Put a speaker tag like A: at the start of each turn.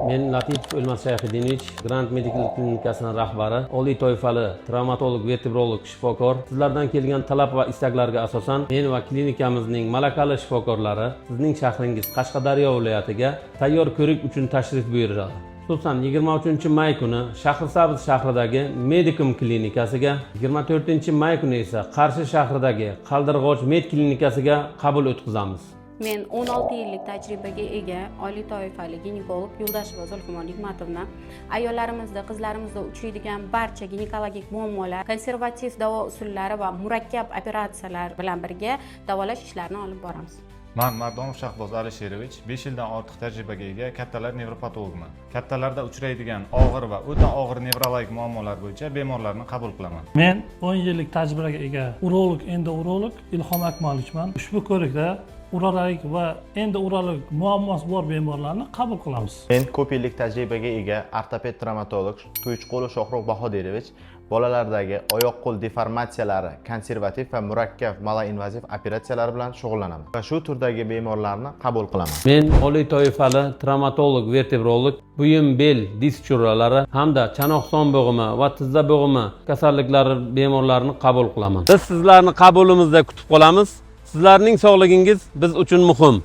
A: Men Latifov O'lmas Shayxidinovich, Grand Medical klinikasining rahbari, oliy toifali travmatolog, vertebrolog shifokor. Sizlardan kelgan talab va istaklarga asosan men va klinikamizning malakali shifokorlari sizning shahringiz Qashqadaryo viloyatiga tayyor ko'rik uchun tashrif buyuradi. Xususan 23-may kuni Shahrisabz shahridagi Medicum klinikasiga, 24-may kuni esa Qarshi shahridagi Qaldirg'och med klinikasiga qabul o'tkazamiz.
B: Men 16 yillik tajribaga ega oliy toifali ginekolog Yo'ldasheva Zulfumon Nigmatovna ayollarimizda, qizlarimizda uchraydigan barcha ginekologik muammolar, konservativ davo usullari va murakkab operatsiyalar bilan birga davolash ishlarini olib boramiz.
C: Men Mardonov Shahboz Alisherovich 5 yildan ortiq tajribaga ega kattalar nevropatologman. Kattalarda uchraydigan og'ir va o'ta og'ir nevrologik muammolar bo'yicha bemorlarni qabul qilaman.
D: Men 10 yillik tajribaga ega urolog, endourolog Ilhom Akmalichman. Ushbu ko'rikda urologik va endourologik muammosi bor bemorlarni qabul qilamiz.
E: Men ko'p yillik tajribaga ega ortoped travmatolog To'ychiqulov Shohruh Bahodirovich bolalardagi oyoq-qo'l deformatsiyalari, konservativ va murakkab malainvaziv operatsiyalar bilan shug'ullanaman va shu turdagi bemorlarni qabul qilaman.
A: Men oliy toifali travmatolog, vertebrolog, buyum bel disk churralari hamda chanoq son bo'g'imi va tizza bo'g'imi kasalliklari bemorlarini qabul qilaman. Biz sizlarni qabulimizda kutib qolamiz. Sizlarning sog'ligingiz biz uchun muhim.